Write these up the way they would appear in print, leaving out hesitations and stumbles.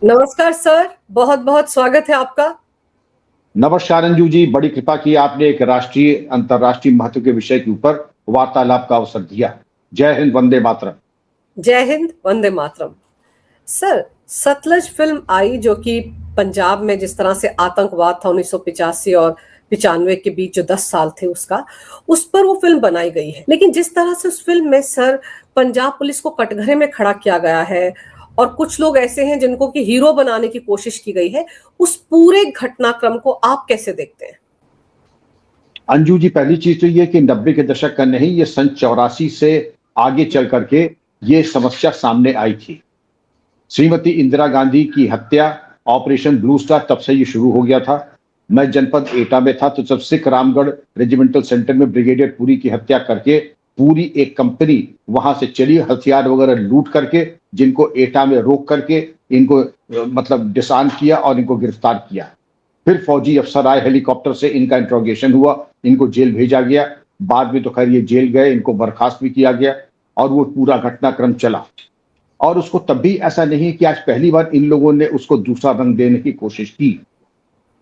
नमस्कार सर, बहुत बहुत स्वागत है आपका। नमस्कार अंजू जी, बड़ी कृपा की आपने एक राष्ट्रीय अंतर्राष्ट्रीय महत्व के विषय के ऊपर वार्तालाप का अवसर दिया। जय हिंद, वंदे मातरम। जय हिंद, वंदे मातरम। सर, सतलज फिल्म आई जो कि पंजाब में जिस तरह से आतंकवाद था 1985 और 95 के बीच जो 10 साल थे उसका, उस पर वो फिल्म बनाई गई है। लेकिन जिस तरह से उस फिल्म में सर पंजाब पुलिस को कटघरे में खड़ा किया गया है और कुछ लोग ऐसे हैं जिनको कि हीरो बनाने की कोशिश की गई है, उस पूरे घटनाक्रम को आप कैसे देखते हैं? अंजू जी, पहली चीज तो ये कि 90 के दशक का नहीं, ये सन 84 से आगे चल करके ये समस्या सामने आई थी। श्रीमती इंदिरा गांधी की हत्या, ऑपरेशन ब्लू स्टार, तब से ये शुरू हो गया था। मैं जनपद एटा में था तो जब सिख रामगढ़ रेजिमेंटल सेंटर में ब्रिगेडियर पुरी की हत्या करके पूरी एक कंपनी वहां से चली, हथियार वगैरह लूट करके, जिनको एटा में रोक करके इनको मतलब डिसआर्म किया और इनको गिरफ्तार किया। फिर फौजी अफसर आए, हेलीकॉप्टर से इनका इंट्रोगेशन हुआ, इनको जेल भेजा गया। बाद में तो खैर ये जेल गए, इनको बर्खास्त भी किया गया और वो पूरा घटनाक्रम चला। और उसको तब भी ऐसा नहीं कि आज पहली बार इन लोगों ने उसको दूसरा रंग देने की कोशिश की।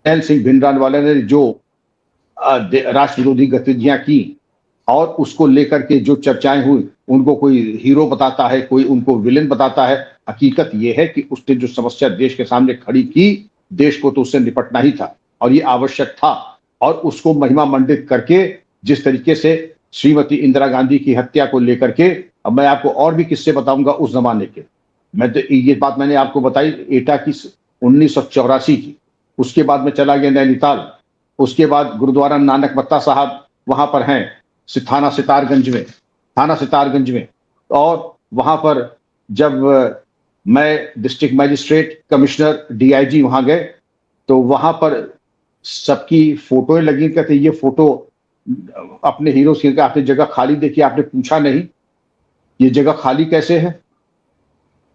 एल सिंह भिंडरानवाला ने जो राष्ट्र विरोधी गतिविधियां की और उसको लेकर के जो चर्चाएं हुई, उनको कोई हीरो बताता है, कोई उनको विलेन बताता है। हकीकत यह है कि उसने जो समस्या देश के सामने खड़ी की, देश को तो उससे निपटना ही था और ये आवश्यक था। और उसको महिमा मंडित करके जिस तरीके से श्रीमती इंदिरा गांधी की हत्या को लेकर के, अब मैं आपको और भी किस्से बताऊंगा उस जमाने के। मैं तो ये बात मैंने आपको बताई एटा की 1984 की। उसके बाद में चला गया नैनीताल, उसके बाद गुरुद्वारा नानक मत्ता साहब वहां पर हैं थाना सितारगंज में। और वहां पर जब मैं डिस्ट्रिक्ट मजिस्ट्रेट, कमिश्नर, डीआईजी वहां गए तो वहां पर सबकी फोटोएं लगी। कहते ये फोटो अपने हीरो की, आपने जगह खाली देखी, आपने पूछा नहीं ये जगह खाली कैसे है?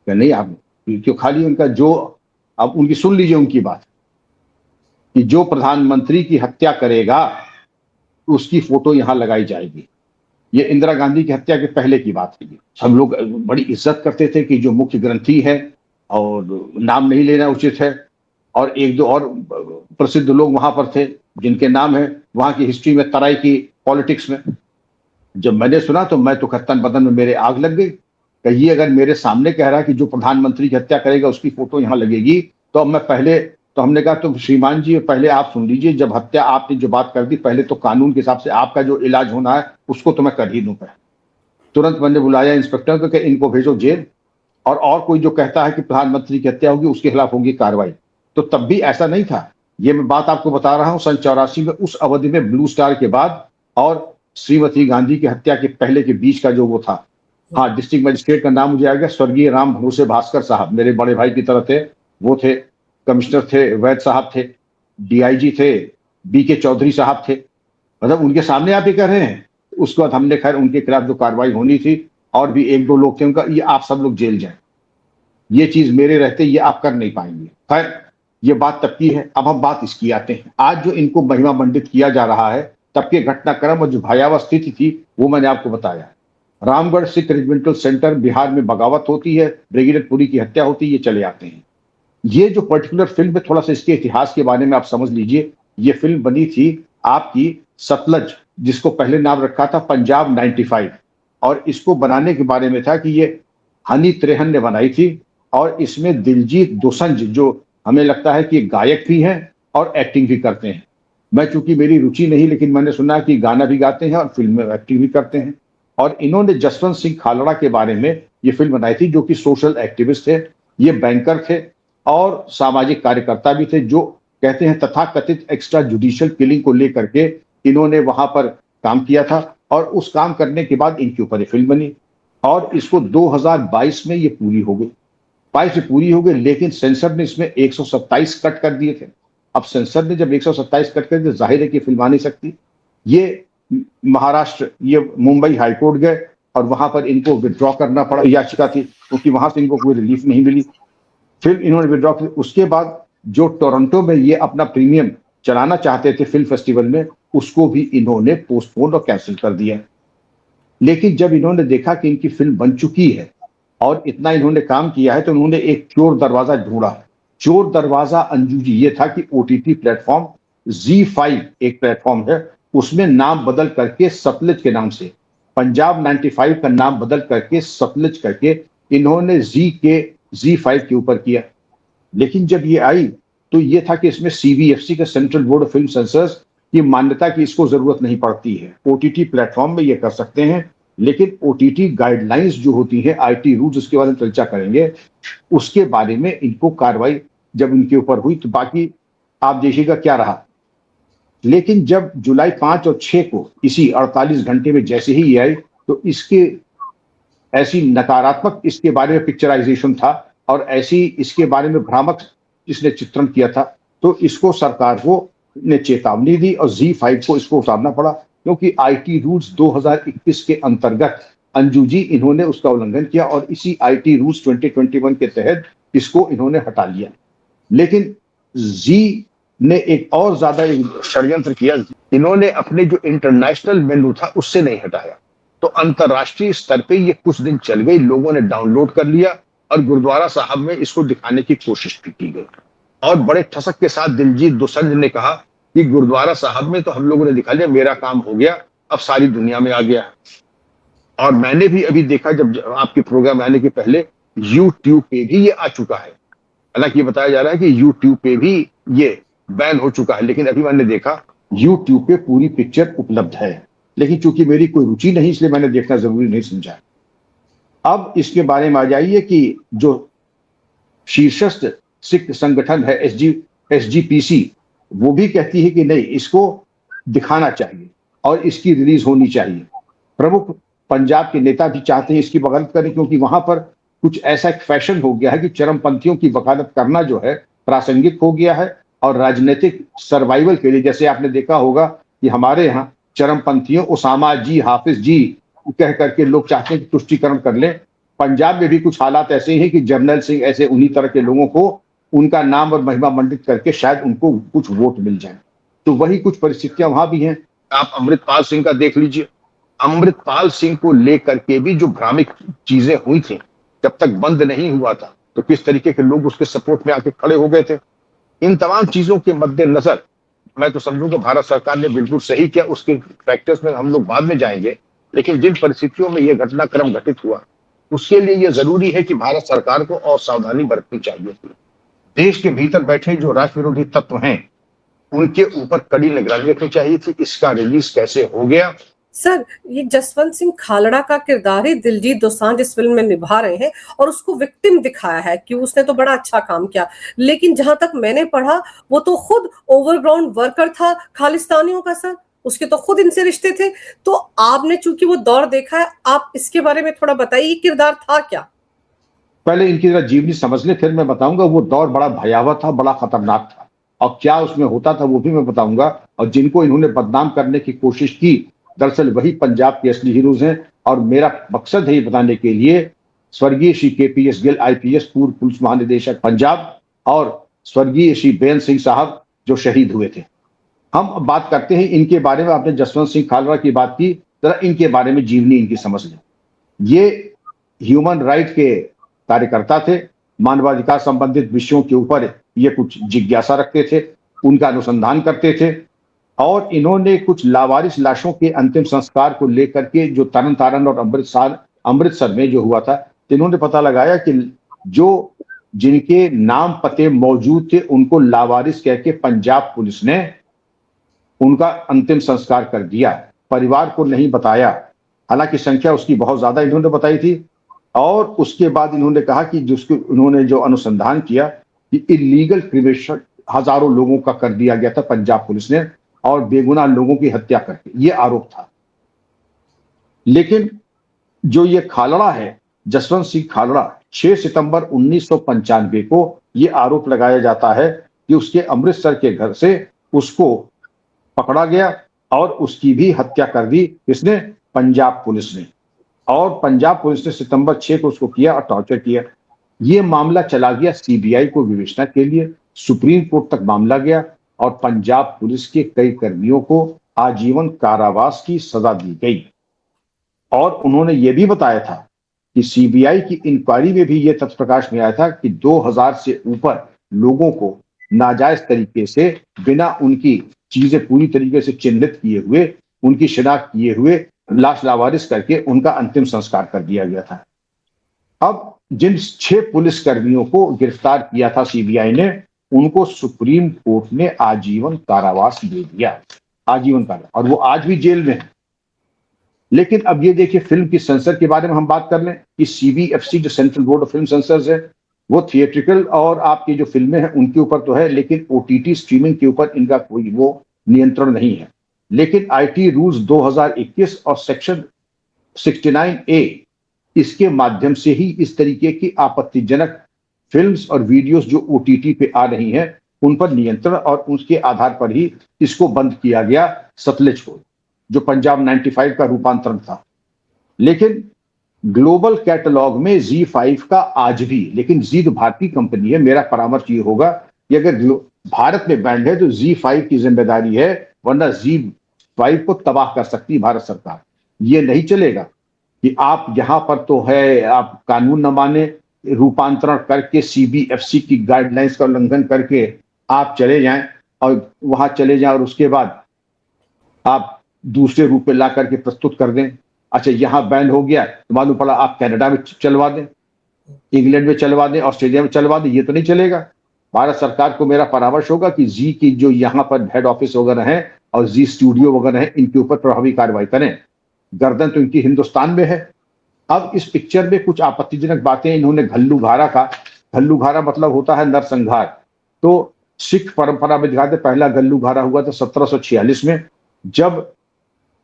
नहीं, आप क्यों खाली? उनका जो, अब उनकी सुन लीजिए उनकी बात, कि जो प्रधानमंत्री की हत्या करेगा उसकी फोटो यहां लगाई जाएगी। ये इंदिरा गांधी की हत्या के पहले की बात है। हम लोग बड़ी इज्जत करते थे कि जो मुख्य ग्रंथी है, और नाम नहीं लेना उचित है, और एक दो और प्रसिद्ध लोग वहां पर थे जिनके नाम है वहां की हिस्ट्री में, तराई की पॉलिटिक्स में। जब मैंने सुना तो मैं तो तन बदन में मेरे आग लग गई। कहिए अगर मेरे सामने कह रहा है कि जो प्रधानमंत्री की हत्या करेगा उसकी फोटो यहां लगेगी, तो अब मैं पहले तो हमने कहा तो श्रीमान जी पहले आप सुन लीजिए, जब हत्या आपने जो बात कर दी, पहले तो कानून के हिसाब से आपका जो इलाज होना है उसको तो मैं कर ही दूं। तुरंत मैंने बुलाया इंस्पेक्टर को कि इनको भेजो जेल, और कोई जो कहता है कि प्रधानमंत्री की हत्या होगी उसके खिलाफ होगी कार्रवाई। तो तब भी ऐसा नहीं था। ये मैं बात आपको बता रहा हूं सन 84 में, उस अवधि में ब्लू स्टार के बाद और श्रीमती गांधी की हत्या के पहले के बीच का जो वो था। हाँ, डिस्ट्रिक्ट मजिस्ट्रेट का नाम मुझे आ गया, स्वर्गीय राम भरोसे भास्कर साहब, मेरे बड़े भाई की तरह थे वो थे। कमिश्नर थे वैद साहब थे, डीआईजी थे बीके चौधरी साहब थे। मतलब उनके सामने आप ये कह रहे हैं। उसके बाद हमने खैर उनके खिलाफ जो कार्रवाई होनी थी, और भी एक दो लोग थे, उनका ये आप सब लोग जेल जाए, ये चीज मेरे रहते ये आप कर नहीं पाएंगे। खैर ये बात तब की है। अब हम बात इसकी आते हैं, आज जो इनको महिमा मंडित किया जा रहा है, तब के घटनाक्रम और जो भयावह स्थिति थी वो मैंने आपको बताया। रामगढ़ सिख रेजिमेंटल सेंटर, बिहार में बगावत होती है, ब्रिगेडियर पुरी की हत्या होती है, ये चले आते हैं। ये जो पर्टिकुलर फिल्म है, थोड़ा सा इसके इतिहास के बारे में आप समझ लीजिए। ये फिल्म बनी थी आपकी सतलज, जिसको पहले नाम रखा था पंजाब 95, और इसको बनाने के बारे में था कि ये हनी त्रेहन ने बनाई थी। और इसमें दिलजीत दोसांझ, जो हमें लगता है कि गायक भी हैं और एक्टिंग भी करते हैं। मैं चूंकि मेरी रुचि नहीं, लेकिन मैंने सुना कि गाना भी गाते हैं और फिल्म में एक्टिंग भी करते हैं। और इन्होंने जसवंत सिंह खालड़ा के बारे में ये फिल्म बनाई थी, जो कि सोशल एक्टिविस्ट थे, ये बैंकर थे और सामाजिक कार्यकर्ता भी थे, जो कहते हैं तथाकथित एक्स्ट्रा जुडिशियल किलिंग को लेकर के इन्होंने वहां पर काम किया था। और उस काम करने के बाद इनके ऊपर ये फिल्म बनी, और इसको 2022 में ये पूरी हो गई, 22 से पूरी हो गई। लेकिन सेंसर ने इसमें 127 कट कर दिए थे। अब सेंसर ने जब 127 कट कर दिए, जाहिर है कि फिल्म आ नहीं सकती। ये महाराष्ट्र, ये मुंबई हाईकोर्ट गए और वहां पर इनको विड्रॉ करना पड़ा, याचिका थी, क्योंकि वहां से इनको कोई रिलीफ नहीं मिली। फिर इन्होंने विड्रॉ किया। उसके बाद जो टोरंटो में ये अपना प्रीमियम चलाना चाहते थे फिल्म फेस्टिवल में, उसको भी इन्होंने पोस्टपोन और कैंसिल कर दिया। लेकिन जब इन्होंने देखा कि इनकी फिल्म बन चुकी है और इतना इन्होंने काम किया है, तो उन्होंने एक चोर दरवाजा ढूंढा। चोर दरवाजा अंजू जी ये था कि ओटीटी प्लेटफॉर्म Z5 एक प्लेटफॉर्म है, उसमें नाम बदल करके सतलज के नाम से पंजाब 95 का नाम बदल करके सतलज करके इन्होंने Z5 के ऊपर किया। लेकिन जब ये आई तो ये था कि इसमें सीबीएफसी का central board of film sensors की मान्यता की इसको जरूरत नहीं पड़ती है, ओटीटी प्लेटफॉर्म में ये कर सकते हैं। लेकिन ओटीटी गाइडलाइंस जो होती है, आईटी रूल्स, उसके बारे में चर्चा करेंगे, उसके बारे में इनको कार्रवाई जब इनके ऊपर हुई तो बाकी आप देखिएगा क्या रहा। लेकिन जब जुलाई 5 और 6 को इसी 48 घंटे में जैसे ही ये आई तो इसके ऐसी नकारात्मक इसके बारे में पिक्चराइजेशन था और ऐसी इसके बारे में भ्रामक इसने चित्रण किया था, तो इसको सरकार को ने चेतावनी दी और Z5 को इसको उतारना पड़ा, क्योंकि आईटी रूल्स 2021 के अंतर्गत अंजू जी इन्होंने उसका उल्लंघन किया और इसी आईटी रूल्स 2021 के तहत इसको इन्होंने हटा लिया। लेकिन जी ने एक और ज्यादा षड्यंत्र किया, इन्होंने अपने जो इंटरनेशनल मेन्यू था उससे नहीं हटाया, तो अंतरराष्ट्रीय स्तर पे ये कुछ दिन चल गई, लोगों ने डाउनलोड कर लिया और गुरुद्वारा साहब में इसको दिखाने की कोशिश भी की गई। और बड़े ठसक के साथ दिलजीत दोसांझ ने कहा कि गुरुद्वारा साहब में तो हम लोगों ने दिखा लिया, मेरा काम हो गया, अब सारी दुनिया में आ गया। और मैंने भी अभी देखा जब आपके प्रोग्राम आने के पहले यूट्यूब पे भी ये आ चुका है। हालांकि ये बताया जा रहा है कि यूट्यूब पे भी ये बैन हो चुका है, लेकिन अभी मैंने देखा यूट्यूब पे पूरी पिक्चर उपलब्ध है। लेकिन चूंकि मेरी कोई रुचि नहीं इसलिए मैंने देखना जरूरी नहीं समझा। अब इसके बारे में आ जाइए कि जो शीर्षस्थ सिख संगठन है एसजीपीसी, वो भी कहती है कि नहीं, इसको दिखाना चाहिए और इसकी रिलीज होनी चाहिए। प्रमुख पंजाब के नेता भी चाहते हैं इसकी वकालत करें, क्योंकि वहां पर कुछ ऐसा एक फैशन हो गया है कि चरमपंथियों की वकालत करना जो है प्रासंगिक हो गया है और राजनीतिक सर्वाइवल के लिए, जैसे आपने देखा होगा कि हमारे यहाँ चरमपंथियों उसामा जी, हाफिज जी कह करके लोग चाहते हैं कि तुष्टीकरण कर लें। पंजाब में भी कुछ हालात ऐसे हैं कि जर्नैल सिंह ऐसे उन्हीं तरह के लोगों को उनका नाम और महिमा मंडित करके शायद उनको कुछ वोट मिल जाए, तो वही कुछ परिस्थितियां वहां भी हैं। आप अमृतपाल सिंह का देख लीजिए, अमृतपाल सिंह को लेकर के भी जो भ्रामक चीजें हुई थी, जब तक बंद नहीं हुआ था तो किस तरीके के लोग उसके सपोर्ट में आके खड़े हो गए थे। इन तमाम चीजों के मद्देनजर मैं तो समझूंगा भारत सरकार ने बिल्कुल सही किया। उसके फैक्टर्स में हम लोग बाद में जाएंगे, लेकिन जिन परिस्थितियों में यह घटनाक्रम घटित हुआ उसके लिए यह जरूरी है कि भारत सरकार को और सावधानी बरतनी चाहिए। देश के भीतर बैठे जो राष्ट्र विरोधी तत्व हैं उनके ऊपर कड़ी निगरानी रखनी चाहिए थी। इसका रिलीज कैसे हो गया? सर, ये जसवंत सिंह खालड़ा का किरदार ही दिलजीत दोसांझ इस फिल्म में निभा रहे हैं और उसको विक्टिम दिखाया है कि उसने तो बड़ा अच्छा काम किया, लेकिन जहां तक मैंने पढ़ा वो तो खुद ओवरग्राउंड वर्कर था खालिस्तानियों का। सर, उसके तो खुद इनसे रिश्ते थे। तो आपने चूंकि वो दौर देखा है, आप इसके बारे में थोड़ा बताइए, किरदार था क्या? पहले इनकी जरा जीवनी समझ ले, फिर मैं बताऊंगा। वो दौर बड़ा भयावह था, बड़ा खतरनाक था, और क्या उसमें होता था वो भी मैं बताऊंगा। और जिनको इन्होंने बदनाम करने की कोशिश की, दरअसल वही पंजाब के असली हीरोज हैं। और मेरा मकसद है ये बताने के लिए, स्वर्गीय श्री KPS गिल IPS पूर्व पुलिस महानिदेशक पंजाब और स्वर्गीय श्री बेन सिंह साहब जो शहीद हुए थे, हम अब बात करते हैं इनके बारे में। आपने जसवंत सिंह खालड़ा की बात की, जरा इनके बारे में जीवनी इनकी समझ लें। ये ह्यूमन राइट के कार्यकर्ता थे, मानवाधिकार संबंधित विषयों के ऊपर ये कुछ जिज्ञासा रखते थे, उनका अनुसंधान करते थे। और इन्होंने कुछ लावारिस लाशों के अंतिम संस्कार को लेकर के जो तरन तारण और अमृतसर में जो हुआ था, तो इन्होंने पता लगाया कि जो जिनके नाम पते मौजूद थे उनको लावारिस कह के पंजाब पुलिस ने उनका अंतिम संस्कार कर दिया, परिवार को नहीं बताया। हालांकि संख्या उसकी बहुत ज्यादा इन्होंने बताई थी। और उसके बाद इन्होंने कहा कि जिसको उन्होंने जो अनुसंधान किया कि इलीगल क्रिमेशन हजारों लोगों का कर दिया गया था पंजाब पुलिस ने, और बेगुनाह लोगों की हत्या करके, ये आरोप था। लेकिन जो ये खालड़ा है, जसवंत सिंह खालड़ा, 6 सितंबर 1995 को ये आरोप लगाया जाता है कि उसके अमृतसर के घर से उसको पकड़ा गया और उसकी भी हत्या कर दी। किसने? पंजाब पुलिस ने। और पंजाब पुलिस ने सितंबर 6 को उसको किया और टॉर्चर किया। ये मामला चला गया CBI को विवेचना के लिए, सुप्रीम कोर्ट तक मामला गया और पंजाब पुलिस के कई कर्मियों को आजीवन कारावास की सजा दी गई। और उन्होंने ये भी बताया था कि CBI की इंक्वायरी में भी यह तथ्य प्रकाश में आया था कि 2000 से ऊपर लोगों को नाजायज तरीके से बिना उनकी चीजें पूरी तरीके से चिन्हित किए हुए, उनकी शिनाख्त किए हुए लाश लावारिस करके उनका अंतिम संस्कार कर दिया गया था। अब जिन 6 पुलिस कर्मियों को गिरफ्तार किया था सीबीआई ने, उनको सुप्रीम कोर्ट ने आजीवन कारावास दे दिया, आजीवन कारावास, और वो आज भी जेल में है। लेकिन अब ये देखिए, फिल्म की सेंसर के बारे में हम बात कर लें कि सीबीएफसी जो central board of film sensors है, वो थिएट्रिकल और आपकी जो फिल्में हैं उनके ऊपर तो है, लेकिन ओटीटी स्ट्रीमिंग के ऊपर इनका कोई वो नियंत्रण नहीं है। लेकिन आईटी रूल्स 2021 और सेक्शन 69A इसके माध्यम से ही इस तरीके की आपत्तिजनक फिल्म्स और वीडियोस जो ओटीटी पे आ रही हैं उन पर नियंत्रण, और उसके आधार पर ही इसको बंद किया गया, सतलज को, जो पंजाब 95 का रूपांतरण था। लेकिन ग्लोबल कैटलॉग में Z5 का आज भी, लेकिन जी तो भारतीय कंपनी है, मेरा परामर्श ये होगा कि अगर भारत में बैंड है तो Z5 की जिम्मेदारी है, वरना Z5 को तबाह कर सकती है भारत सरकार। ये नहीं चलेगा कि आप यहां पर तो है, आप कानून न माने, रूपांतरण करके सीबीएफसी की गाइडलाइंस का उल्लंघन करके आप चले जाएं और वहां चले जाएं और उसके बाद आप दूसरे रूप में ला करके प्रस्तुत कर दें। अच्छा, यहां बैन हो गया तो मालूम पड़ा आप कनाडा में चलवा दें, इंग्लैंड में चलवा दें, ऑस्ट्रेलिया में चलवा दें, ये तो नहीं चलेगा। भारत सरकार को मेरा परामर्श होगा कि जी की जो यहां पर हेड ऑफिस वगैरह है और जी स्टूडियो वगैरह है, इनके ऊपर प्रभावी कार्रवाई करें। गर्दन तो इनकी हिंदुस्तान में है। अब इस पिक्चर में कुछ आपत्तिजनक बातें इन्होंने घल्लूघारा का, घल्लूघारा मतलब होता है नरसंहार, तो सिख परंपरा में दिखाते पहला घल्लूघारा हुआ था 1746 में, जब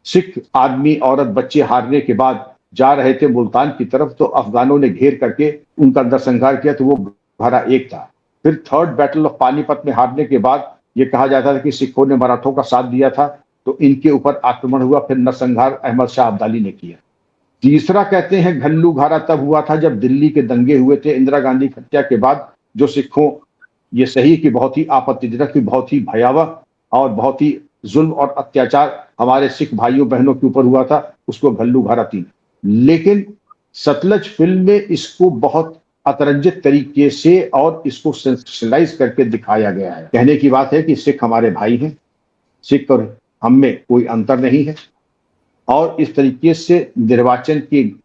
सिख आदमी औरत बच्चे हारने के बाद जा रहे थे मुल्तान की तरफ, तो अफगानों ने घेर करके उनका नरसंहार किया, तो वो घारा 1 था। फिर थर्ड बैटल ऑफ पानीपत में हारने के बाद ये कहा जाता था कि सिखों ने मराठों का साथ दिया था, तो इनके ऊपर आक्रमण हुआ, फिर नरसंहार अहमद शाह अब्दाली ने किया। तीसरा कहते हैं घल्लूघारा तब हुआ था जब दिल्ली के दंगे हुए थे इंदिरा गांधी की हत्या के बाद, जो सिखों, ये सही कि बहुत ही आपत्तिजनक, बहुत ही भयावह और बहुत ही जुल्म और अत्याचार हमारे सिख भाइयों बहनों के ऊपर हुआ था, उसको घल्लूघारा 3। लेकिन सतलज फिल्म में इसको बहुत अतरंजित तरीके से और इसको सेंसेशनलाइज करके दिखाया गया है। कहने की बात है कि सिख हमारे भाई हैं, सिख और हम में कोई अंतर नहीं है, और इस तरीके से निर्वाचन की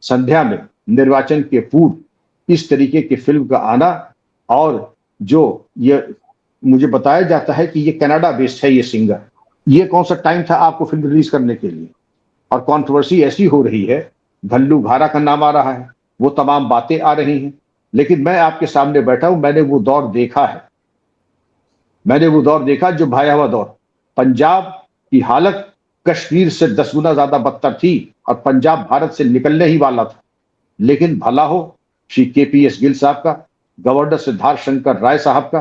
संध्या में, निर्वाचन के पूर्व इस तरीके की फिल्म का आना, और जो ये मुझे बताया जाता है कि ये कनाडा बेस्ड है ये सिंगर, ये कौन सा टाइम था आपको फिल्म रिलीज करने के लिए, और कंट्रोवर्सी ऐसी हो रही है, घल्लूघारा का नाम आ रहा है, वो तमाम बातें आ रही हैं। लेकिन मैं आपके सामने बैठा हूं, मैंने वो दौर देखा है, मैंने वो दौर देखा जो भयावह दौर, पंजाब की हालत कश्मीर से 10 गुना ज्यादा बदतर थी, और पंजाब भारत से निकलने ही वाला था। लेकिन भला हो श्री KPS गिल साहब का, गवर्नर सिद्धार्थ शंकर राय साहब का,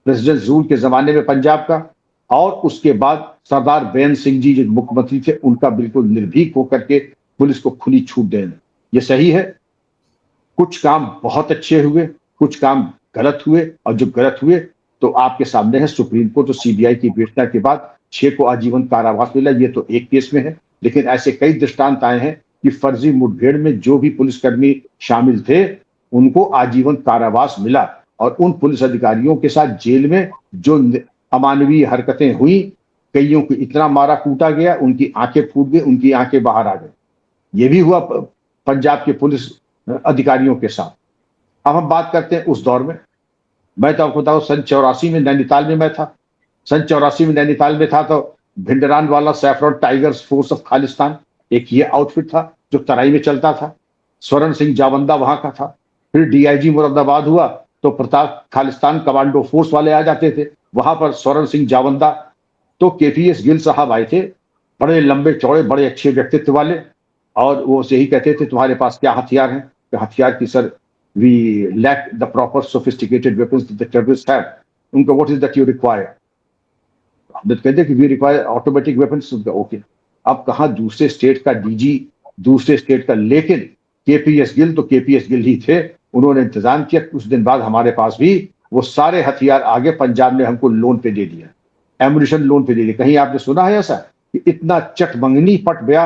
प्रेसिडेंट रूल के जमाने में पंजाब का, और उसके बाद सरदार बेन सिंह जी जो मुख्यमंत्री थे, उनका बिल्कुल निर्भीक होकर के पुलिस को खुली छूट देना, ये सही है। कुछ काम बहुत अच्छे हुए, कुछ काम गलत हुए, और जो गलत हुए तो आपके सामने है। सुप्रीम कोर्ट और CBI की विवेचना के बाद 6 को आजीवन कारावास मिला, ये तो एक केस में है, लेकिन ऐसे कई दृष्टांत आए हैं कि फर्जी मुठभेड़ में जो भी पुलिसकर्मी शामिल थे उनको आजीवन कारावास मिला, और उन पुलिस अधिकारियों के साथ जेल में जो अमानवीय हरकतें हुई, कईयों को इतना मारा कूटा गया, उनकी आंखें फूट गई, उनकी आंखें बाहर आ गई। ये भी हुआ पंजाब के पुलिस अधिकारियों के साथ। अब हम बात करते हैं उस दौर में। मैं तो आपको बताऊं, सन 84 में नैनीताल में मैं था, सन 84 में नैनीताल में था, तो भिंडरान वाला saffron tigers force of Khalistan, एक ये आउटफिट था जो तराई में चलता था। स्वर्ण सिंह जावंदा वहां का था। फिर DIG मुरादाबाद हुआ तो प्रताप खालिस्तान कमांडो फोर्स वाले आ जाते थे, वहां पर स्वर्ण सिंह जावंदा, तो KPS गिल साहब आए थे, बड़े लंबे चौड़े, बड़े अच्छे व्यक्तित्व वाले, और वो से ही कहते थे तुम्हारे पास क्या हथियार हैं? हथियार की sir, we lack the proper sophisticated weapons the terrorist have. उनका what is that you require? हम कहते कि we require automatic weapons. Okay, अब कहा दूसरे स्टेट का DG, दूसरे स्टेट का, लेकिन KPS गिल तो KPS गिल ही थे, उन्होंने इंतजाम किया। कुछ दिन बाद हमारे पास भी वो सारे हथियार आगे, पंजाब ने हमको लोन पे दे दिया, एमुनिशन लोन पे दे दिया। कहीं आपने सुना है ऐसा कि इतना चटमंगनी पट गया?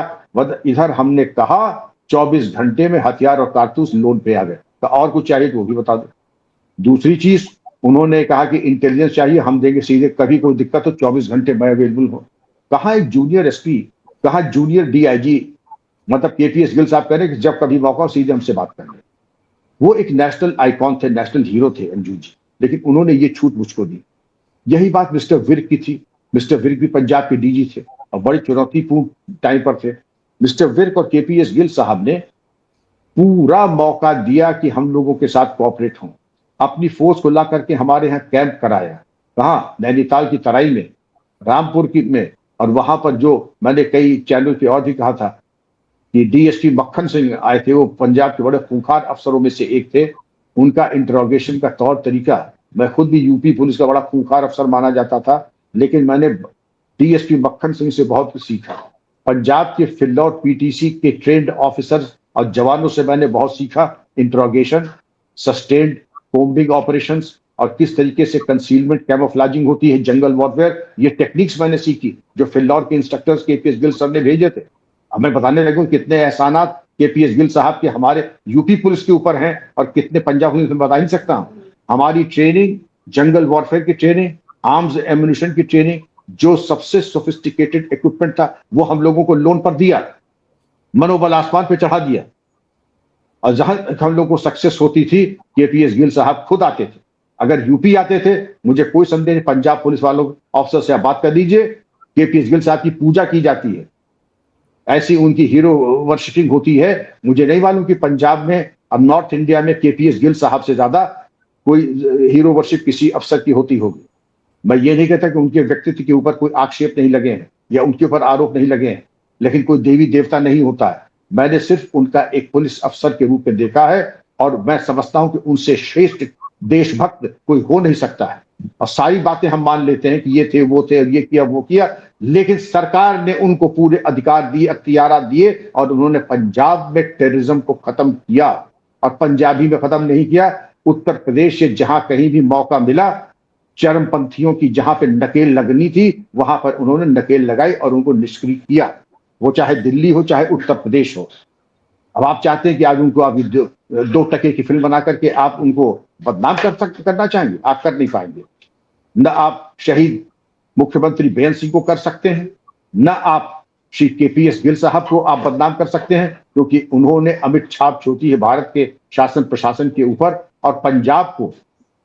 इधर हमने कहा 24 घंटे में हथियार और कारतूस लोन पे आ गए, तो और कुछ चाहिए तो वो भी बता दो। दूसरी चीज, उन्होंने कहा कि इंटेलिजेंस चाहिए, हम देंगे सीधे, कभी कोई दिक्कत हो 24 घंटे मैं अवेलेबल हूं। कहा एक जूनियर एसपी, कहा जूनियर डीआईजी, मतलब केपीएस गिल साहब कह रहे कि जब कभी मौका हो सीधे हमसे बात कर ले। वो एक नेशनल आइकॉन थे, नेशनल हीरो थे अंजू जी, लेकिन उन्होंने ये छूट मुझको दी। यही बात मिस्टर विर्क की थी। मिस्टर विर्क भी पंजाब के डीजी थे और बड़ी चुनौतीपूर्ण टाइम पर थे। मिस्टर विर्क और केपीएस गिल साहब ने पूरा मौका दिया कि हम लोगों के साथ कोऑपरेट हों। अपनी फोर्स को ला करके हमारे यहाँ कैंप कराया, कहाँ, नैनीताल की तराई में, रामपुर की में, और वहां पर जो मैंने कई चैनल पे और भी कहा था कि डीएसपी मक्खन सिंह आए थे, वो पंजाब के बड़े खूंखार अफसरों में से एक थे। उनका इंटरोगेशन का तौर तरीका, मैं खुद भी यूपी पुलिस का बड़ा खूंखार अफसर माना जाता था, लेकिन मैंने डीएसपी मक्खन सिंह से बहुत कुछ सीखा। पंजाब के फिल्लौर पीटीसी के ट्रेंड ऑफिसर्स और जवानों से मैंने बहुत सीखा, इंटरोगेशन, सस्टेन्ड कोम्बिंग ऑपरेशंस, और किस तरीके से कंसीलमेंट कैमोफ्लेजिंग होती है, जंगल वॉरफेयर, ये टेक्निक्स मैंने सीखी जो फिल्लौर के इंस्ट्रक्टर्स केपीएस गिल सर ने भेजे थे। अब मैं बताने लगूं कितने एहसानात केपीएस गिल साहब के हमारे यूपी पुलिस के ऊपर हैं और कितने पंजाब पुलिस में, बता नहीं सकता हूं। हमारी ट्रेनिंग, जंगल वॉरफेयर की ट्रेनिंग, आर्म्स एम्यूनिशन की ट्रेनिंग, जो सबसे सोफिस्टिकेटेड इक्विपमेंट था वो हम लोगों को लोन पर दिया, मनोबल आसमान पे चढ़ा दिया। और जहां हम लोग को सक्सेस होती थी, केपीएस गिल साहब खुद आते थे। अगर यूपी आते थे, मुझे कोई संदेह नहीं, पंजाब पुलिस वालों ऑफिसर से आप बात कर लीजिए, केपीएस गिल साहब की पूजा की जाती है, ऐसी उनकी हीरो वर्शिपिंग होती है। मुझे नहीं मालूम कि पंजाब में, अब नॉर्थ इंडिया में केपीएस गिल साहब से ज्यादा कोई हीरो वर्शिप किसी अफसर की होती होगी। मैं ये नहीं कहता कि उनके व्यक्तित्व के ऊपर कोई आक्षेप नहीं लगे हैं या उनके ऊपर आरोप नहीं लगे हैं, लेकिन कोई देवी देवता नहीं होता है। मैंने सिर्फ उनका एक पुलिस अफसर के रूप में देखा है, और मैं समझता हूं कि उनसे श्रेष्ठ देशभक्त कोई हो नहीं सकता है। और सारी बातें हम मान लेते हैं कि ये थे, वो थे, ये किया, वो किया, लेकिन सरकार ने उनको पूरे अधिकार दिए, अख्तियार दिए, और उन्होंने पंजाब में टेररिज्म को खत्म किया। और पंजाबी में खत्म नहीं किया, उत्तर प्रदेश से जहां कहीं भी मौका मिला, चरमपंथियों की जहां पे नकेल लगनी थी वहां पर उन्होंने नकेल लगाई और उनको निष्क्रिय किया, वो चाहे दिल्ली हो चाहे उत्तर प्रदेश हो। अब आप चाहते हैं कि आज उनको आप 2 टके की फिल्म बना करके आप उनको बदनाम करना चाहेंगे, आप कर नहीं पाएंगे। न आप शहीद मुख्यमंत्री बेअंत सिंह को कर सकते हैं, न आप श्री केपीएस गिल साहब को आप बदनाम कर सकते हैं, क्योंकि उन्होंने अमिट छाप छोड़ी है भारत के शासन प्रशासन के ऊपर। और पंजाब को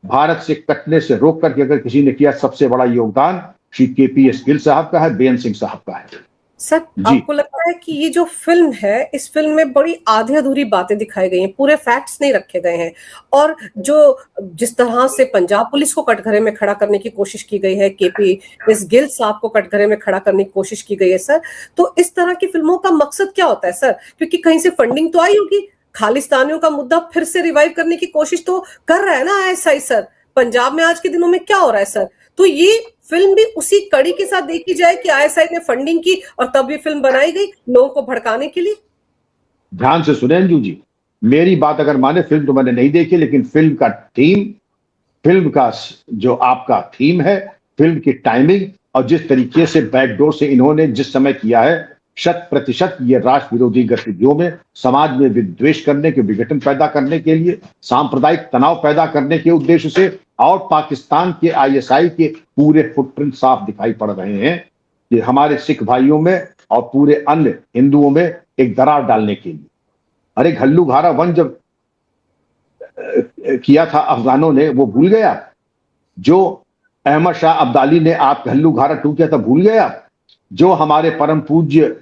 भारत से कटने से रोक करके अगर किसी ने किया, सबसे बड़ा योगदान श्री केपीएस गिल साहब का है, बेअंत सिंह साहब का है। सर, आपको लगता है कि ये जो फिल्म है, इस फिल्म में बड़ी आधी अधूरी बातें दिखाई गई हैं, पूरे फैक्ट्स नहीं रखे गए हैं, और जिस तरह से पंजाब पुलिस को कटघरे में खड़ा करने की कोशिश की गई है, केपीएस गिल साहब को कटघरे में खड़ा करने की कोशिश की गई है सर, तो इस तरह की फिल्मों का मकसद क्या होता है सर? क्योंकि कहीं से फंडिंग तो आई होगी, खालिस्तानियों का मुद्दा फिर से रिवाइव करने की कोशिश तो कर रहा है ना आईएसआई सर। पंजाब में आज के दिनों में क्या हो रहा है सर? तो ये फिल्म भी उसी कड़ी के साथ देखी जाए कि आईएसआई ने फंडिंग की और तब ये फिल्म बनाई गई लोगों को भड़काने के लिए। ध्यान से सुने अंजू जी, मेरी बात अगर माने, फिल्म तो मैंने नहीं देखी, लेकिन फिल्म का थीम, फिल्म का जो आपका थीम है, फिल्म की टाइमिंग, और जिस तरीके से बैकडोर से इन्होंने जिस समय किया है, 100% ये राष्ट्र विरोधी गतिविधियों में, समाज में विद्वेष करने के, विघटन पैदा करने के लिए, सांप्रदायिक तनाव पैदा करने के उद्देश्य से, और पाकिस्तान के आईएसआई के पूरे फुटप्रिंट साफ दिखाई पड़ रहे हैं कि हमारे सिख भाइयों में और पूरे अन्य हिंदुओं में एक दरार डालने के लिए। अरे घल्लू घारा वन जब किया था अफगानों ने, वो भूल गया? जो अहमद शाह अब्दाली ने आप घल्लू घारा 2 किया था, भूल गया? जो हमारे परम पूज्य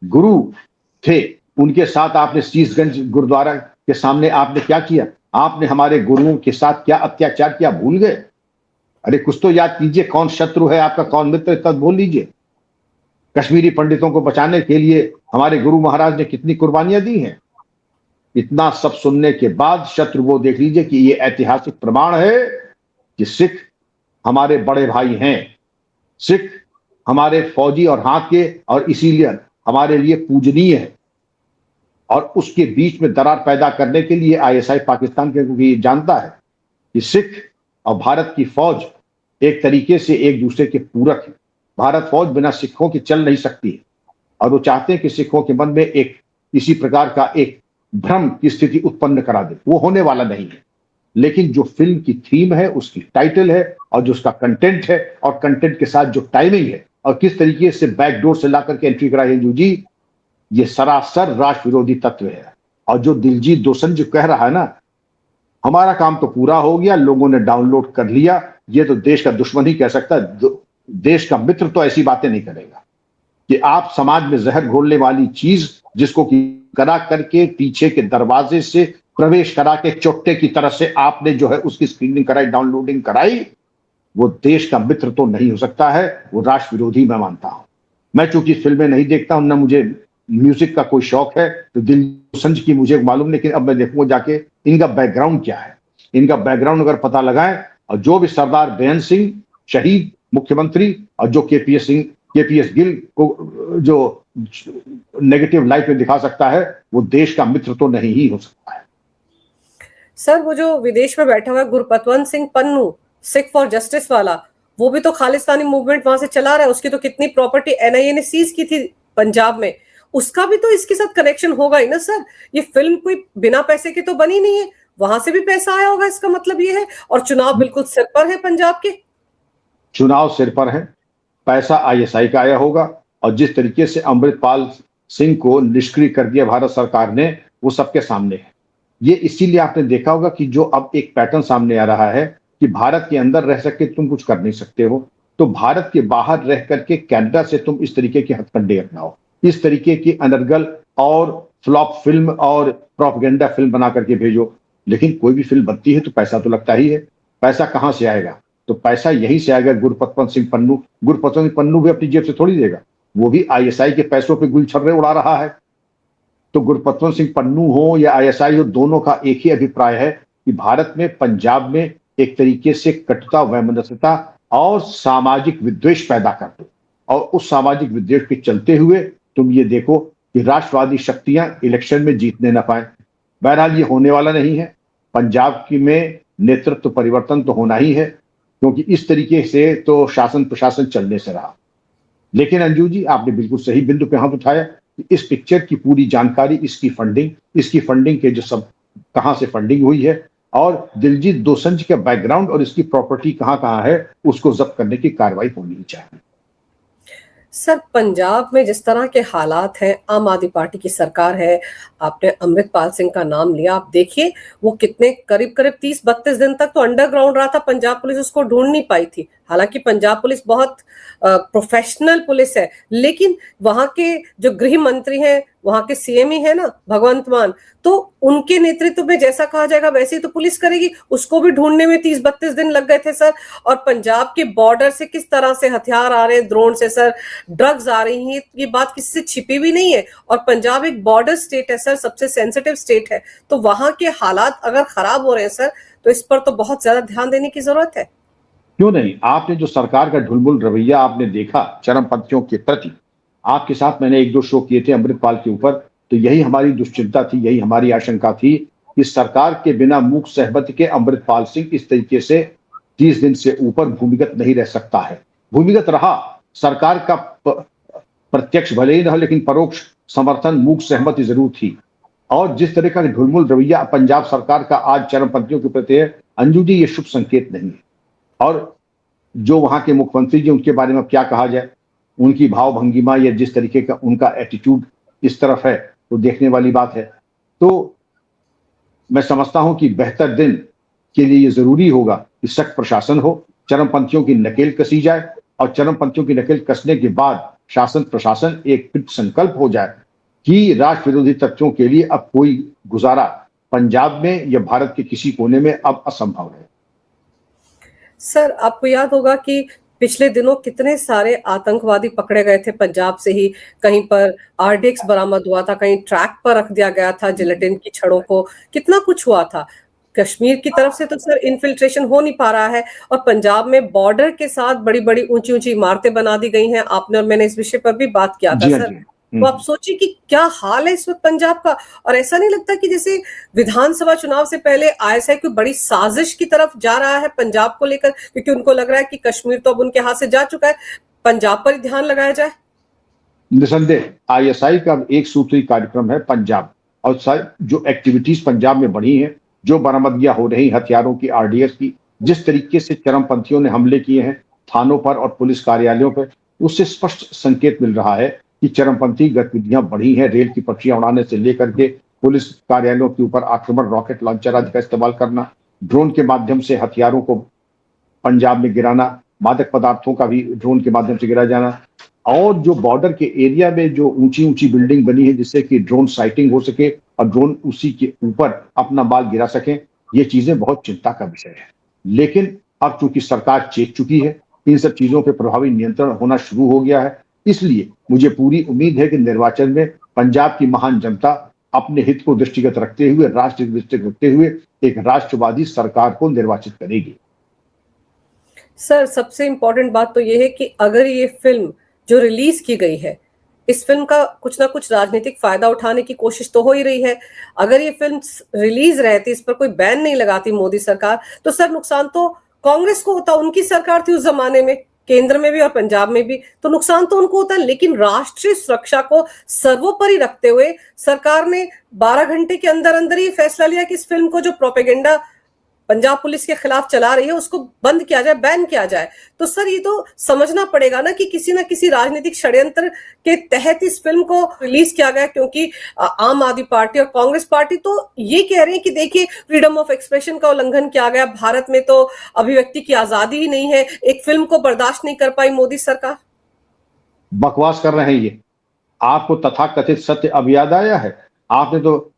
गुरु थे, उनके साथ आपने शीशगंज गुरुद्वारा के सामने आपने क्या किया? आपने हमारे गुरुओं के साथ क्या अत्याचार किया, भूल गए? अरे कुछ तो याद कीजिए, कौन शत्रु है आपका, कौन मित्र, तब बोल लीजिए। कश्मीरी पंडितों को बचाने के लिए हमारे गुरु महाराज ने कितनी कुर्बानियां दी हैं। इतना सब सुनने के बाद शत्रु वो देख लीजिए कि ये ऐतिहासिक प्रमाण है कि सिख हमारे बड़े भाई हैं, सिख हमारे फौजी और हाथ के, और इसीलिए हमारे लिए पूजनीय है। और उसके बीच में दरार पैदा करने के लिए आईएसआई पाकिस्तान के, क्योंकि ये जानता है कि सिख और भारत की फौज एक तरीके से एक दूसरे के पूरक है। भारत फौज बिना सिखों के चल नहीं सकती है, और वो चाहते हैं कि सिखों के मन में एक किसी प्रकार का एक भ्रम की स्थिति उत्पन्न करा दे, वो होने वाला नहीं है। लेकिन जो फिल्म की थीम है, उसकी टाइटल है और जो उसका कंटेंट है और कंटेंट के साथ जो टाइमिंग है और किस तरीके से बैकडोर से ला करके एंट्री कराई है अंजू जी, ये सरासर राष्ट्र विरोधी तत्व है। और जो दिलजीत दोसांझ जो कह रहा है ना, हमारा काम तो पूरा हो गया, लोगों ने डाउनलोड कर लिया, ये तो देश का दुश्मन ही कह सकता है, देश का मित्र तो ऐसी बातें नहीं करेगा कि आप समाज में जहर घोलने वाली चीज जिसको कि करा करके पीछे के दरवाजे से प्रवेश करा के चोट्टे की तरह से आपने जो है उसकी स्क्रीनिंग कराई, डाउनलोडिंग कराई, वो देश का मित्र तो नहीं हो सकता है, वो राष्ट्र विरोधी मैं मानता हूं। मैं चूंकि फिल्में नहीं देखता हूं, ना मुझे म्यूजिक का कोई शौक है, तो दिल दोसांझ की मुझे मालूम, लेकिन अब मैं देखूंगा जाके इनका बैकग्राउंड क्या है, इनका बैकग्राउंड अगर पता लगाएं, और जो भी सरदार बेअंत सिंह शहीद मुख्यमंत्री और जो केपीएस गिल को जो नेगेटिव लाइट में दिखा सकता है, वो देश का मित्र तो नहीं ही हो सकता है। सर वो जो विदेश में बैठा हुआ है गुरपतवंत सिंह पन्नू, सिख फॉर जस्टिस वाला, वो भी तो खालिस्तानी मूवमेंट वहां से चला रहा है, उसकी तो कितनी प्रॉपर्टी एनआईए ने सीज की थी पंजाब में, उसका भी तो इसके साथ कनेक्शन होगा ही ना सर। ये फिल्म कोई बिना पैसे की तो बनी नहीं है, वहां से भी पैसा आया होगा, इसका मतलब ये है। और चुनाव बिल्कुल सिर पर है पंजाब के, चुनाव सिर पर है, पैसा आईएसआई का आया होगा, और जिस तरीके से अमृतपाल सिंह को निष्क्रिय कर दिया भारत सरकार ने, वो सबके सामने है। ये इसीलिए आपने देखा होगा कि जो अब एक पैटर्न सामने आ रहा है कि भारत के अंदर रह सके तुम कुछ कर नहीं सकते हो, तो भारत के बाहर रह करके कनाडा से तुम इस तरीके के हथकंडे अपनाओ, इस तरीके की अनर्गल और फ्लॉप फिल्म और प्रोपेगेंडा फिल्म बना करके भेजो। लेकिन कोई भी फिल्म बनती है तो पैसा तो लगता ही है। पैसा कहां से आएगा? तो पैसा यहीं से आएगा, गुरपतवंत सिंह पन्नू। गुरपतवंत सिंह पन्नू भी अपनी जेब से थोड़ी देगा, वो भी आईएसआई के पैसों पे गुलछर्रे उड़ा रहा है। तो गुरपतवंत सिंह पन्नू हो या आईएसआई हो, दोनों का एक ही अभिप्राय है कि भारत में, पंजाब में एक तरीके से कटुता, वैमनस्यता और सामाजिक विद्वेष पैदा कर दो, और उस सामाजिक विद्वेष के चलते हुए तुम ये देखो कि राष्ट्रवादी शक्तियां इलेक्शन में जीतने ना पाए। बहरहाल ये होने वाला नहीं है। पंजाब की में नेतृत्व परिवर्तन तो होना ही है, क्योंकि इस तरीके से तो शासन प्रशासन चलने से रहा। लेकिन अंजू जी, आपने बिल्कुल सही बिंदु पे हाथ उठाया कि इस पिक्चर की पूरी जानकारी, इसकी फंडिंग के जो सब कहां से फंडिंग हुई है, और दिलजीत दोसांझ का बैकग्राउंड और इसकी प्रॉपर्टी कहां कहां है, उसको जब्त करने की कार्रवाई होनी ही चाहिए। सर पंजाब में जिस तरह के हालात हैं, आम आदमी पार्टी की सरकार है, आपने अमृतपाल सिंह का नाम लिया, आप देखिए वो कितने करीब 30-32 दिन तक तो अंडरग्राउंड रहा था, पंजाब पुलिस उसको ढूंढ नहीं पाई थी। हालांकि पंजाब पुलिस बहुत प्रोफेशनल पुलिस है, लेकिन वहां के जो गृह मंत्री हैं, वहां के सीएम ही है ना भगवंत मान, तो उनके नेतृत्व में जैसा कहा जाएगा वैसे ही तो पुलिस करेगी। उसको भी ढूंढने में 30-32 दिन लग गए थे सर। और पंजाब के बॉर्डर से किस तरह से हथियार आ रहे हैं, ड्रोन से सर, ड्रग्स आ रही हैं, ये बात किसी से छिपी भी नहीं है। और पंजाब एक बॉर्डर स्टेट है सर, सबसे सेंसिटिव स्टेट है, तो वहां के हालात अगर खराब हो रहे हैं सर, तो इस पर तो बहुत ज्यादा ध्यान देने की जरूरत है। क्यों नहीं? आपने जो सरकार का ढुलमुल रवैया आपने देखा चरमपंथियों के प्रति, आपके साथ मैंने 1-2 शो किए थे अमृतपाल के ऊपर, तो यही हमारी दुश्चिंता थी, यही हमारी आशंका थी कि सरकार के बिना मूक सहमति के अमृतपाल सिंह इस तरीके से 30 दिन से ऊपर भूमिगत नहीं रह सकता है। भूमिगत रहा, सरकार का प्रत्यक्ष भले ही न हो, लेकिन परोक्ष समर्थन, मूक सहमति जरूर थी। और जिस तरह का ढुलमुल रवैया पंजाब सरकार का आज चरमपंथियों के प्रति है, अंजू जी, ये शुभ संकेत नहीं है। और जो वहां के मुख्यमंत्री जी, उनके बारे में क्या कहा जाए, उनकी भाव भंगिमा या जिस तरीके का उनका एटीट्यूड इस तरफ है, तो देखने वाली बात है। तो मैं समझता हूं कि बेहतर दिन के लिए ये जरूरी होगा कि सख्त प्रशासन हो, चरमपंथियों की नकेल कसी जाए, और चरमपंथियों की नकेल कसने के बाद शासन प्रशासन एक कृत संकल्प हो जाए कि राष्ट्र विरोधी तत्वों के लिए अब कोई गुजारा पंजाब में या भारत के किसी कोने में अब असंभव है। सर आपको याद होगा कि पिछले दिनों कितने सारे आतंकवादी पकड़े गए थे पंजाब से ही, कहीं पर आरडीएक्स बरामद हुआ था, कहीं ट्रैक पर रख दिया गया था जिलेटिन की छड़ों को, कितना कुछ हुआ था। कश्मीर की तरफ से तो सर इन्फिल्ट्रेशन हो नहीं पा रहा है, और पंजाब में बॉर्डर के साथ बड़ी बड़ी ऊंची ऊंची इमारतें बना दी गई हैं। आपने और मैंने इस विषय पर भी बात किया था सर। तो आप सोचिए कि क्या हाल है इस वक्त पंजाब का। और ऐसा नहीं लगता कि जैसे विधानसभा चुनाव से पहले आईएसआई कोई बड़ी साजिश की तरफ जा रहा है पंजाब को लेकर, क्योंकि उनको लग रहा है कि कश्मीर तो अब उनके हाथ से जा चुका है, पंजाब पर ध्यान लगाया जाए। निसंदेह आईएसआई का एक सूत्री कार्यक्रम है पंजाब, और जो एक्टिविटीज पंजाब में बढ़ी हैं जो बरामदगियां हो रही हथियारों की, आरडीएक्स की, जिस तरीके से चरमपंथियों ने हमले किए हैं थानों पर और पुलिस कार्यालयों पर, उससे स्पष्ट संकेत मिल रहा है कि चरमपंथी गतिविधियां बढ़ी हैं। रेल की पटरियां उड़ाने से लेकर के पुलिस कार्यालयों के ऊपर आक्रमण, रॉकेट लॉन्चर आदि का इस्तेमाल करना, ड्रोन के माध्यम से हथियारों को पंजाब में गिराना, मादक पदार्थों का भी ड्रोन के माध्यम से गिराया जाना, और जो बॉर्डर के एरिया में जो ऊंची ऊंची बिल्डिंग बनी है जिससे कि ड्रोन साइटिंग हो सके और ड्रोन उसी के ऊपर अपना बाल गिरा सके, ये चीजें बहुत चिंता का विषय है। लेकिन अब चूंकि सरकार चेत चुकी है, इन सब चीजों पे प्रभावी नियंत्रण होना शुरू हो गया है, इसलिए मुझे पूरी उम्मीद है कि निर्वाचन में पंजाब की महान जनता अपने हित को दृष्टिगत रखते हुए, राष्ट्र दृष्टिगत रखते हुए एक राष्ट्रवादी सरकार को निर्वाचित करेगी। सर, सबसे इंपॉर्टेंट बात तो ये है कि अगर ये फिल्म जो रिलीज की गई है, इस फिल्म का कुछ ना कुछ राजनीतिक फायदा उठाने की कोशिश तो हो ही रही है। अगर ये फिल्म रिलीज रहती, इस पर कोई बैन नहीं लगाती मोदी सरकार, तो सर नुकसान तो कांग्रेस को होता। उनकी सरकार थी उस जमाने में, केंद्र में भी और पंजाब में भी, तो नुकसान तो उनको होता है। लेकिन राष्ट्रीय सुरक्षा को सर्वोपरि रखते हुए सरकार ने 12 घंटे के अंदर अंदर ही फैसला लिया कि इस फिल्म को जो प्रोपेगेंडा पंजाब पुलिस के खिलाफ चला रही है उसको बंद किया जाए, बैन किया जाए। तो सर ये तो समझना पड़ेगा ना कि किसी ना किसी राजनीतिक षड्यंत्र के तहत इस फिल्म को रिलीज किया गया, क्योंकि आम आदमी पार्टी और कांग्रेस पार्टी तो ये कह रहे हैं कि देखिए फ्रीडम ऑफ एक्सप्रेशन का उल्लंघन किया गया, भारत में तो अभिव्यक्ति की आजादी ही नहीं है, एक फिल्म को बर्दाश्त नहीं कर पाई मोदी सरकार। बकवास कर रहे हैं ये। आपको तथाकथित सत्य अब याद आया है? आपने तो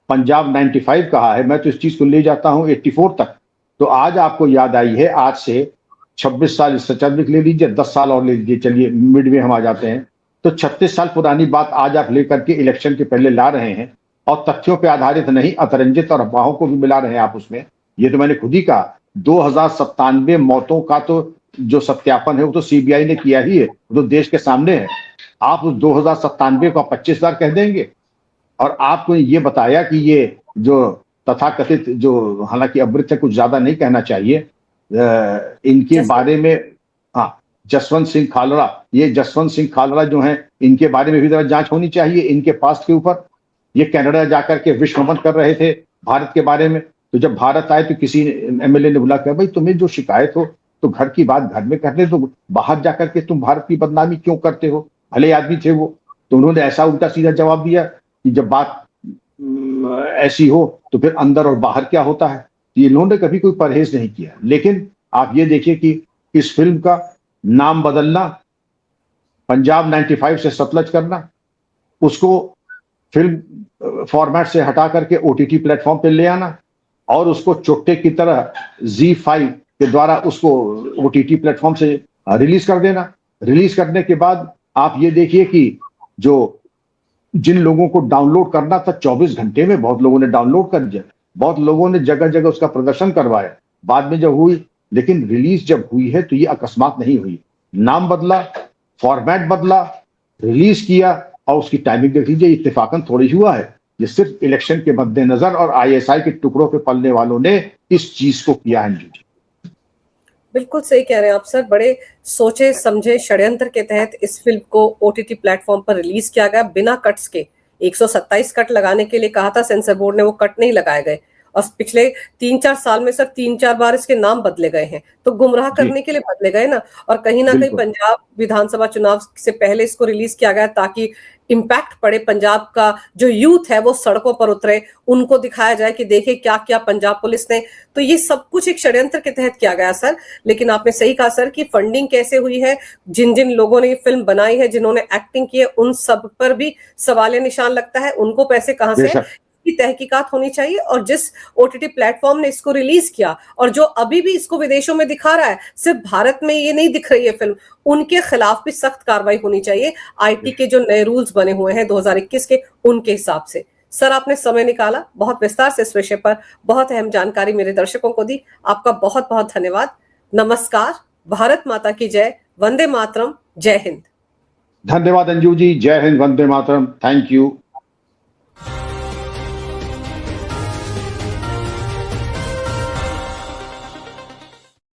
पंजाब 95 कहा है, मैं तो इस चीज को ले जाता हूं 84 तक। तो आज आपको याद आई है, आज से 26 साल, इससे चल ले लीजिए, 10 साल और ले लीजिए, चलिए मिड में हम आ जाते हैं, तो 36 साल पुरानी बात आज आप लेकर के इलेक्शन के पहले ला रहे हैं, और तथ्यों पर आधारित नहीं, अतिरंजित और अफवाहों को भी मिला रहे हैं आप उसमें। ये तो मैंने खुद ही कहा, 2097 मौतों का तो जो सत्यापन है वो तो सीबीआई ने किया ही है, वो तो देश के सामने है। आप उस 2097 को 25,000 कह देंगे? और आपको ये बताया कि ये जो तथाकथित, जो हालांकि अवृत है, कुछ ज्यादा नहीं कहना चाहिए इनके बारे में, हाँ, जसवंत सिंह खालड़ा, ये जसवंत सिंह खालड़ा जो हैं, इनके बारे में भी जरा जांच होनी चाहिए, इनके पास्ट के ऊपर। ये कनाडा जाकर के विश्वमन कर रहे थे भारत के बारे में, तो जब भारत आए तो किसी एमएलए ने बोला कि भाई तुम्हें जो शिकायत हो तो घर की बात घर में करने दो, बाहर जाकर के तुम भारत की बदनामी क्यों करते हो? भले आदमी थे वो, तो उन्होंने ऐसा उल्टा सीधा जवाब दिया कि जब बात ऐसी हो तो फिर अंदर और बाहर क्या होता है। इन्होंने कभी कोई परहेज नहीं किया। लेकिन आप ये देखिए कि इस फिल्म का नाम बदलना, पंजाब 95 से सतलज करना, उसको फिल्म फॉर्मेट से हटा करके ओटीटी प्लेटफॉर्म पे ले आना, और उसको चुट्टे की तरह ZEE5 के द्वारा उसको ओटीटी प्लेटफॉर्म से रिलीज कर देना। रिलीज करने के बाद आप ये देखिए कि जो जिन लोगों को डाउनलोड करना था 24 घंटे में बहुत लोगों ने डाउनलोड कर दिया, बहुत लोगों ने जगह जगह उसका प्रदर्शन करवाया बाद में जब हुई। लेकिन रिलीज जब हुई है तो ये अकस्मात नहीं हुई, नाम बदला, फॉर्मेट बदला, रिलीज किया, और उसकी टाइमिंग देख लीजिए, इत्तेफाकन थोड़ी हुआ है। ये सिर्फ इलेक्शन के मद्देनजर और आईएसआई के टुकड़ों पे पलने वालों ने इस चीज को किया है। बिल्कुल सही कह रहे हैं आप सर, बड़े सोचे समझे षड्यंत्र के तहत इस फिल्म को ओटीटी प्लेटफॉर्म पर रिलीज किया गया, बिना कट्स के। 127 कट लगाने के लिए कहा था सेंसर बोर्ड ने, वो कट नहीं लगाए गए, और पिछले 3-4 साल में सर 3-4 बार इसके नाम बदले गए हैं, तो गुमराह करने के लिए बदले गए ना। और कहीं ना कहीं पंजाब विधानसभा चुनाव से पहले इसको रिलीज किया गया ताकि इम्पैक्ट पड़े, पंजाब का जो यूथ है वो सड़कों पर उतरे, उनको दिखाया जाए कि देखिए क्या क्या पंजाब पुलिस ने। तो ये सब कुछ एक षड्यंत्र के तहत किया गया सर। लेकिन आपने सही कहा सर कि फंडिंग कैसे हुई है, जिन जिन लोगों ने ये फिल्म बनाई है, जिन्होंने एक्टिंग की है, उन सब पर भी सवालिया निशान लगता है। उनको पैसे कहां से, की तहकीकात होनी चाहिए। और जिस ओटीटी प्लेटफॉर्म ने इसको रिलीज किया और जो अभी भी इसको विदेशों में दिखा रहा है, सिर्फ भारत में ये नहीं दिख रही है फिल्म, उनके खिलाफ भी सख्त कार्रवाई होनी चाहिए, आईटी के जो नए रूल्स बने हुए हैं 2021 के, उनके हिसाब से। सर आपने समय निकाला, बहुत विस्तार से इस विषय पर बहुत अहम जानकारी मेरे दर्शकों को दी, आपका बहुत बहुत धन्यवाद। नमस्कार, भारत माता की जय, वंदे मातरम, जय हिंद। धन्यवाद अंजू जी, जय हिंद, वंदे मातरम, थैंक यू।